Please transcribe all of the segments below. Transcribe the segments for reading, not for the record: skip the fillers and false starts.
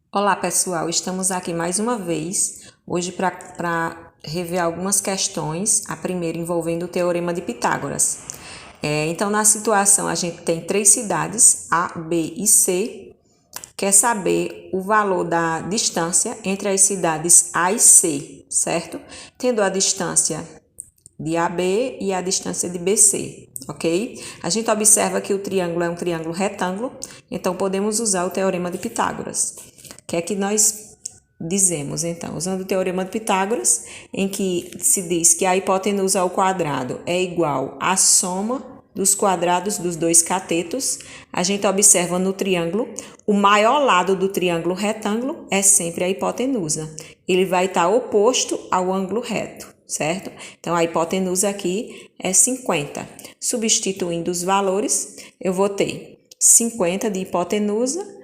Olá pessoal, estamos aqui mais uma vez, hoje para rever algumas questões, a primeira envolvendo o Teorema de Pitágoras. Então, na situação, a gente tem três cidades, A, B e C, quer saber o valor da distância entre as cidades A e C, certo? Tendo a distância de AB e a distância de BC, ok? A gente observa que o triângulo é um triângulo retângulo, então podemos usar o Teorema de Pitágoras. O que é que nós dizemos, então? Usando o Teorema de Pitágoras, em que se diz que a hipotenusa ao quadrado é igual à soma dos quadrados dos dois catetos, a gente observa no triângulo, o maior lado do triângulo retângulo é sempre a hipotenusa. Ele vai estar oposto ao ângulo reto, certo? Então, a hipotenusa aqui é 50. Substituindo os valores, eu vou ter 50 de hipotenusa,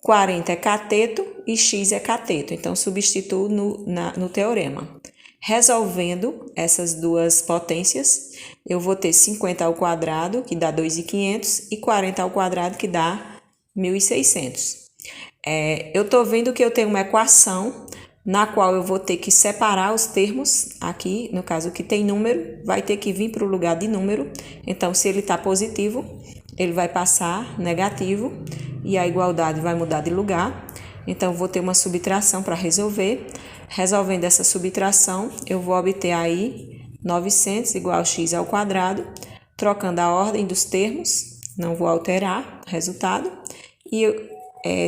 40 é cateto e x é cateto. Então, substituo no teorema. Resolvendo essas duas potências, eu vou ter 50 ao quadrado, que dá 2.500, e 40 ao quadrado, que dá 1.600. Eu estou vendo que eu tenho uma equação na qual eu vou ter que separar os termos aqui, no caso que tem número, vai ter que vir para o lugar de número. Então, se ele está positivo, ele vai passar negativo e a igualdade vai mudar de lugar. Então, eu vou ter uma subtração para resolver. Resolvendo essa subtração, eu vou obter aí 900 igual a x ao quadrado, trocando a ordem dos termos, não vou alterar o resultado, e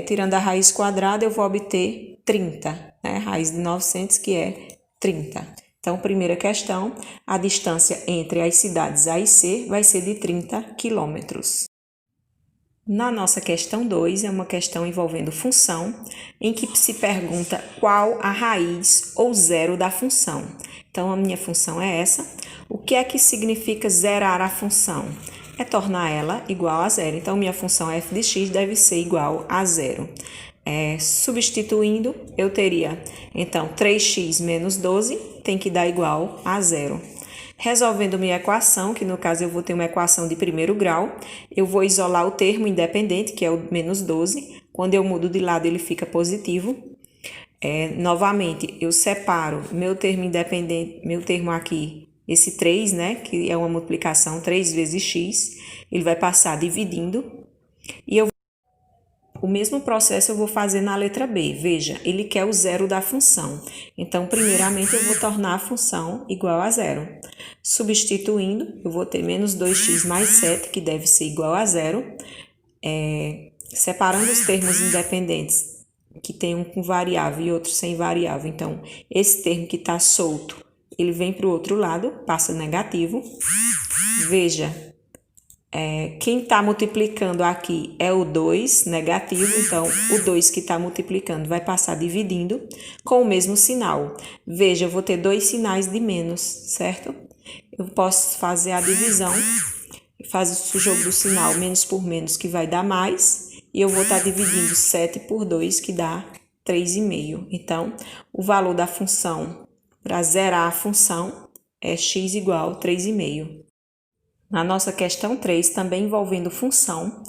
tirando a raiz quadrada, eu vou obter 30, né? Raiz de 900, que é 30. Então, primeira questão, a distância entre as cidades A e C vai ser de 30 quilômetros. Na nossa questão 2, é uma questão envolvendo função, em que se pergunta qual a raiz ou zero da função. Então, a minha função é essa. O que é que significa zerar a função? É tornar ela igual a zero. Então, minha função f de x deve ser igual a zero. Substituindo, eu teria, então, 3x menos 12 tem que dar igual a zero. Resolvendo minha equação, que no caso eu vou ter uma equação de primeiro grau, eu vou isolar o termo independente, que é o menos 12. Quando eu mudo de lado, ele fica positivo. Novamente, eu separo meu termo independente, meu termo aqui, esse 3, né, que é uma multiplicação, 3 vezes x, ele vai passar dividindo. E o mesmo processo eu vou fazer na letra B. Veja, ele quer o zero da função. Então, primeiramente, eu vou tornar a função igual a zero. Substituindo, eu vou ter menos 2x mais 7, que deve ser igual a zero. Separando os termos independentes, que tem um com variável e outro sem variável. Então, esse termo que está solto, ele vem para o outro lado, passa negativo. Veja, quem está multiplicando aqui é o 2, negativo, então o 2 que está multiplicando vai passar dividindo com o mesmo sinal. Veja, eu vou ter dois sinais de menos, certo? Eu posso fazer a divisão, faz o jogo do sinal menos por menos, que vai dar mais, e eu vou estar dividindo 7 por 2, que dá 3,5. Então, o valor da função, para zerar a função, é x igual a 3,5. Na nossa questão 3, também envolvendo função,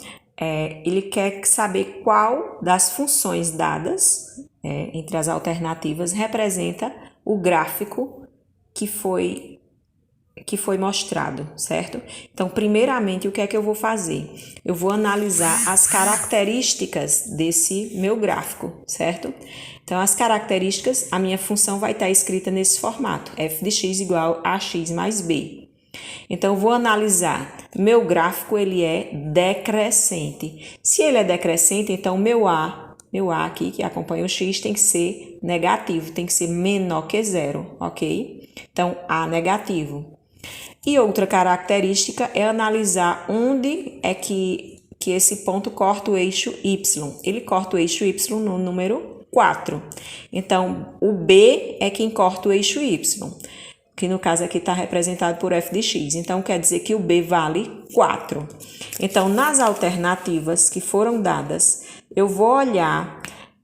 ele quer saber qual das funções dadas entre as alternativas representa o gráfico que foi mostrado, certo? Então, primeiramente, o que é que eu vou fazer? Eu vou analisar as características desse meu gráfico, certo? Então, as características, a minha função vai estar escrita nesse formato, f de x igual a x mais b. Então, eu vou analisar, meu gráfico ele é decrescente. Se ele é decrescente, então meu A aqui, que acompanha o x, tem que ser negativo, tem que ser menor que zero, ok? Então, A negativo. E outra característica é analisar onde é que esse ponto corta o eixo y. Ele corta o eixo y no número 4. Então, o B é quem corta o eixo y, que no caso aqui está representado por f de x. Então, quer dizer que o B vale 4. Então, nas alternativas que foram dadas, eu vou olhar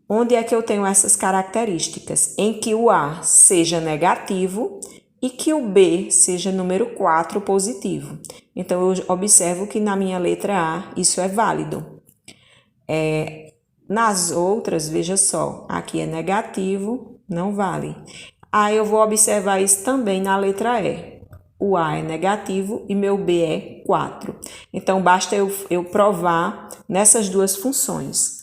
onde é que eu tenho essas características, em que o A seja negativo e que o B seja número 4 positivo. Então, eu observo que na minha letra A isso é válido. Nas outras, veja só, aqui é negativo, não vale. Aí eu vou observar isso também na letra E. O A é negativo e meu B é 4. Então, basta eu provar nessas duas funções.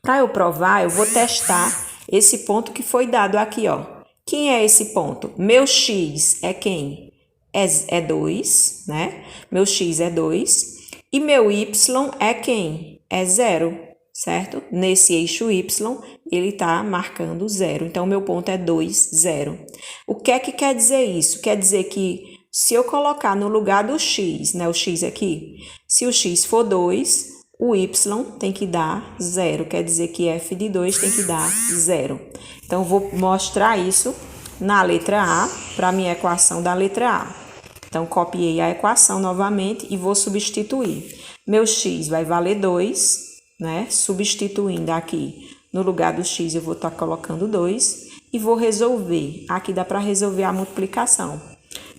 Para eu provar, eu vou testar esse ponto que foi dado aqui, ó. Quem é esse ponto? Meu x é quem? É 2, né? Meu x é 2. E meu y é quem? É 0, certo? Nesse eixo y, ele está marcando 0. Então, meu ponto é 2, 0. O que é que quer dizer isso? Quer dizer que se eu colocar no lugar do x, né? O x aqui, se o x for 2, o y tem que dar 0. Quer dizer que f de 2 tem que dar 0. Então, vou mostrar isso na letra A, para a minha equação da letra A. Então, copiei a equação novamente e vou substituir. Meu x vai valer 2, né? Substituindo aqui no lugar do x, eu vou estar colocando 2 e vou resolver. Aqui dá para resolver a multiplicação.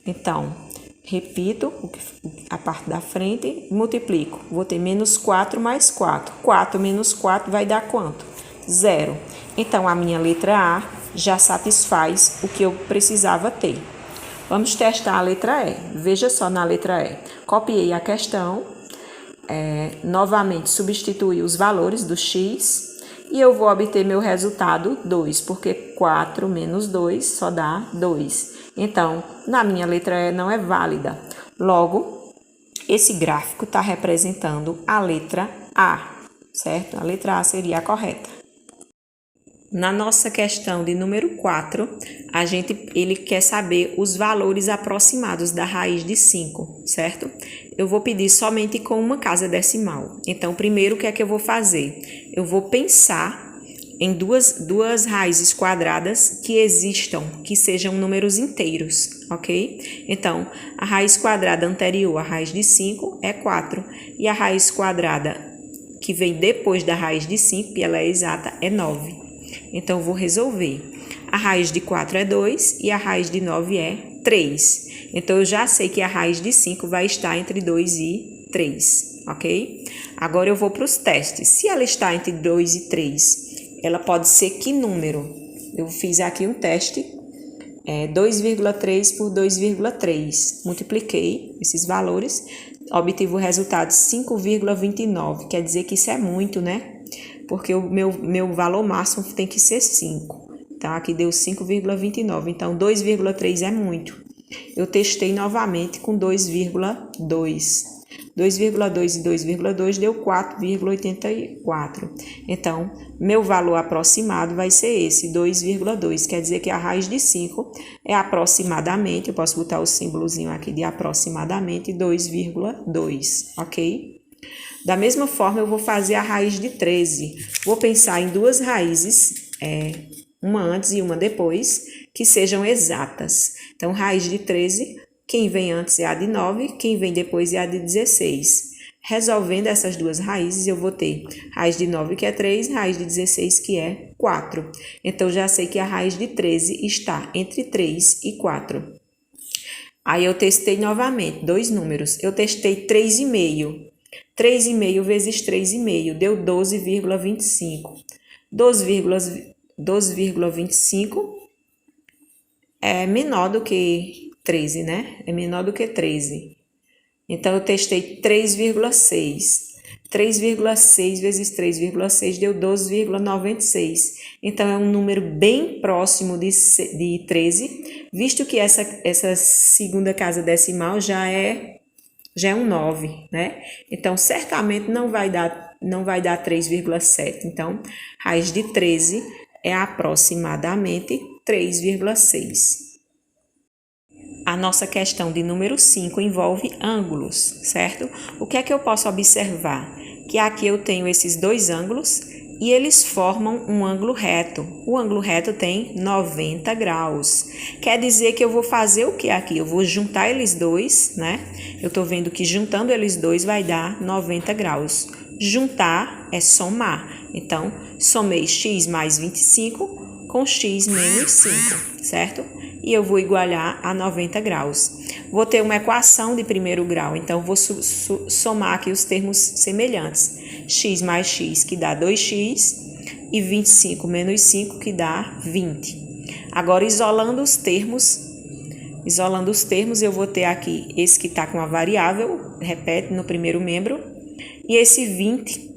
Então, repito a parte da frente, multiplico. Vou ter menos 4 mais 4. 4 menos 4 vai dar quanto? 0. Então, a minha letra A já satisfaz o que eu precisava ter. Vamos testar a letra E. Veja só na letra E. Copiei a questão, novamente substituí os valores do x e eu vou obter meu resultado 2, porque 4 menos 2 só dá 2. Então, na minha letra E não é válida. Logo, esse gráfico está representando a letra A, certo? A letra A seria a correta. Na nossa questão de número 4, ele quer saber os valores aproximados da raiz de 5, certo? Eu vou pedir somente com uma casa decimal. Então, primeiro, o que é que eu vou fazer? Eu vou pensar em duas raízes quadradas que existam, que sejam números inteiros, ok? Então, a raiz quadrada anterior à raiz de 5 é 4, e a raiz quadrada que vem depois da raiz de 5, e ela é exata, é 9. Então, eu vou resolver. A raiz de 4 é 2 e a raiz de 9 é 3. Então, eu já sei que a raiz de 5 vai estar entre 2 e 3, ok? Agora, eu vou para os testes. Se ela está entre 2 e 3, ela pode ser que número? Eu fiz aqui um teste, 2,3 por 2,3. Multipliquei esses valores, obtive o resultado 5,29. Quer dizer que isso é muito, né? Porque o meu valor máximo tem que ser 5, tá? Aqui deu 5,29, então 2,3 é muito. Eu testei novamente com 2,2. 2,2 e 2,2 deu 4,84. Então, meu valor aproximado vai ser esse, 2,2. Quer dizer que a raiz de 5 é aproximadamente, eu posso botar o símbolozinho aqui de aproximadamente 2,2, ok? Da mesma forma, eu vou fazer a raiz de 13. Vou pensar em duas raízes, uma antes e uma depois, que sejam exatas. Então, raiz de 13, quem vem antes é a de 9, quem vem depois é a de 16. Resolvendo essas duas raízes, eu vou ter raiz de 9, que é 3, raiz de 16, que é 4. Então, já sei que a raiz de 13 está entre 3 e 4. Aí, eu testei novamente, dois números. Eu testei 3,5. 3,5 vezes 3,5 deu 12,25. 12,25 é menor do que 13, né? É menor do que 13. Então, eu testei 3,6. 3,6 vezes 3,6 deu 12,96. Então, é um número bem próximo de 13, visto que essa segunda casa decimal já é um 9, né? Então, certamente não vai dar 3,7. Então, raiz de 13 é aproximadamente 3,6. A nossa questão de número 5 envolve ângulos, certo? O que é que eu posso observar? Que aqui eu tenho esses dois ângulos e eles formam um ângulo reto. O ângulo reto tem 90 graus. Quer dizer que eu vou fazer o que aqui? Eu vou juntar eles dois, né? Eu tô vendo que juntando eles dois vai dar 90 graus. Juntar é somar. Então, somei x mais 25 com x menos 5, certo? E eu vou igualar a 90 graus. Vou ter uma equação de primeiro grau, então vou somar aqui os termos semelhantes. x mais x, que dá 2x, e 25 menos 5, que dá 20. Agora, isolando os termos, eu vou ter aqui esse que está com a variável, repete, no primeiro membro, e esse 20,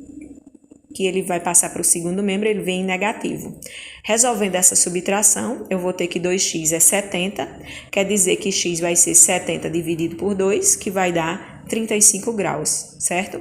que ele vai passar para o segundo membro, ele vem em negativo. Resolvendo essa subtração, eu vou ter que 2x é 70, quer dizer que x vai ser 70 dividido por 2, que vai dar 35 graus, certo?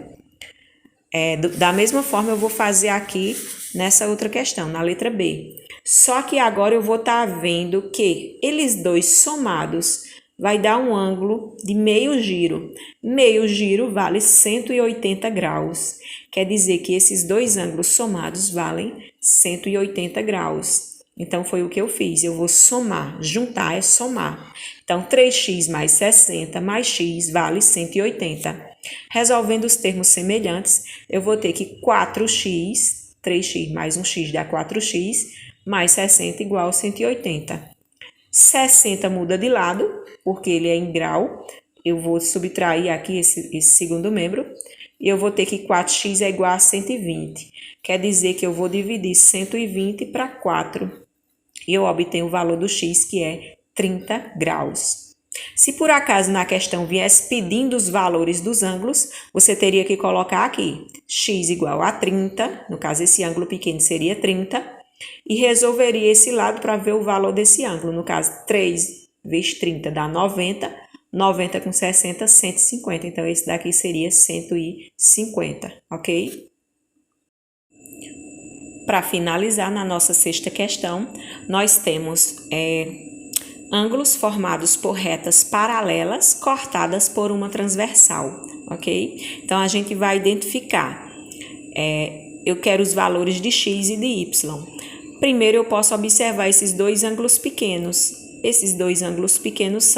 Da mesma forma, eu vou fazer aqui nessa outra questão, na letra B. Só que agora eu vou estar vendo que eles dois somados vai dar um ângulo de meio giro. Meio giro vale 180 graus. Quer dizer que esses dois ângulos somados valem 180 graus. Então, foi o que eu fiz. Eu vou somar. Juntar é somar. Então, 3x mais 60 mais x vale 180. Resolvendo os termos semelhantes, eu vou ter que 4x, 3x mais 1x dá 4x, mais 60 igual a 180. 60 muda de lado, porque ele é em grau. Eu vou subtrair aqui esse segundo membro. E eu vou ter que 4x é igual a 120. Quer dizer que eu vou dividir 120 para 4. E eu obtenho o valor do x, que é 30 graus. Se por acaso na questão viesse pedindo os valores dos ângulos, você teria que colocar aqui x igual a 30, no caso esse ângulo pequeno seria 30, e resolveria esse lado para ver o valor desse ângulo. No caso, 3 vezes 30 dá 90, 90 com 60, 150. Então, esse daqui seria 150, ok? Para finalizar, na nossa sexta questão, nós temos ângulos formados por retas paralelas cortadas por uma transversal, ok? Então, a gente vai identificar. Eu quero os valores de x e de y. Primeiro, eu posso observar esses dois ângulos pequenos. Esses dois ângulos pequenos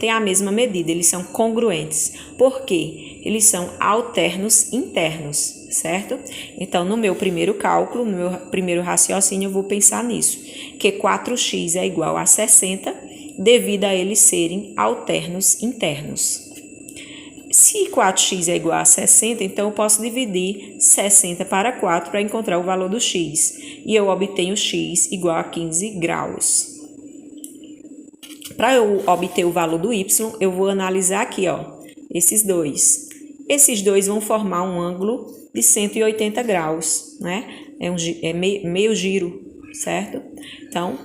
têm a mesma medida, eles são congruentes. Por quê? Eles são alternos internos, certo? Então, no meu primeiro cálculo, no meu primeiro raciocínio, eu vou pensar nisso, que 4x é igual a 60, devido a eles serem alternos internos. Se 4x é igual a 60, então eu posso dividir 60 para 4 para encontrar o valor do x. E eu obtenho x igual a 15 graus. Para eu obter o valor do y, eu vou analisar aqui, ó, esses dois. Esses dois vão formar um ângulo de 180 graus, né? É meio giro, certo? Então,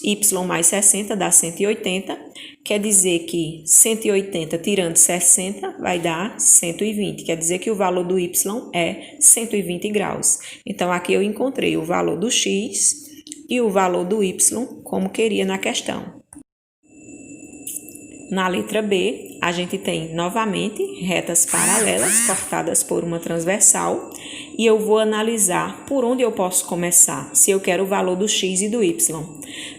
y mais 60 dá 180. Quer dizer que 180 tirando 60 vai dar 120. Quer dizer que o valor do y é 120 graus. Então, aqui eu encontrei o valor do x e o valor do y, como queria na questão. Na letra B, a gente tem, novamente, retas paralelas cortadas por uma transversal. E eu vou analisar por onde eu posso começar, se eu quero o valor do x e do y.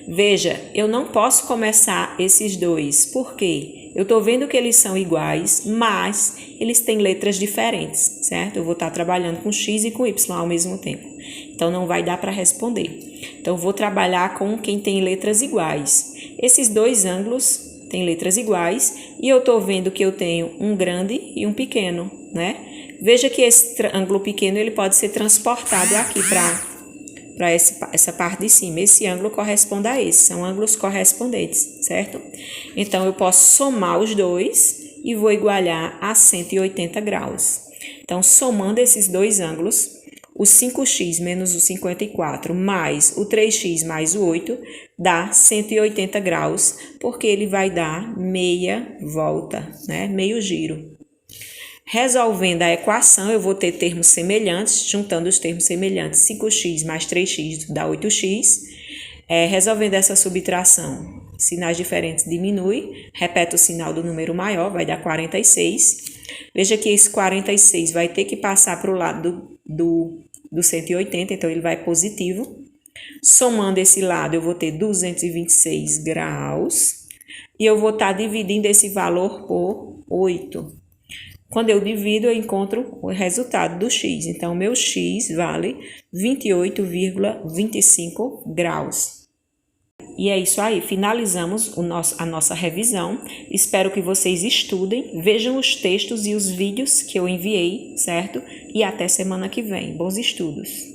Veja, eu não posso começar esses dois, porque eu estou vendo que eles são iguais, mas eles têm letras diferentes, certo? Eu vou estar trabalhando com x e com y ao mesmo tempo. Então, não vai dar para responder. Então, eu vou trabalhar com quem tem letras iguais. Esses dois ângulos têm letras iguais e eu estou vendo que eu tenho um grande e um pequeno, né? Veja que esse ângulo pequeno ele pode ser transportado aqui para essa parte de cima. Esse ângulo corresponde a esse, são ângulos correspondentes, certo? Então, eu posso somar os dois e vou igualar a 180 graus. Então, somando esses dois ângulos, o 5x menos o 54 mais o 3x mais o 8 dá 180 graus, porque ele vai dar meia volta, né? Meio giro. Resolvendo a equação, eu vou ter termos semelhantes, juntando os termos semelhantes, 5x mais 3x dá 8x. Resolvendo essa subtração, sinais diferentes diminui, repete o sinal do número maior, vai dar 46. Veja que esse 46 vai ter que passar para o lado do 180, então ele vai positivo. Somando esse lado, eu vou ter 226 graus. E eu vou estar dividindo esse valor por 8. Quando eu divido, eu encontro o resultado do x. Então, meu x vale 28,25 graus. E é isso aí, finalizamos a nossa revisão. Espero que vocês estudem, vejam os textos e os vídeos que eu enviei, certo? E até semana que vem. Bons estudos!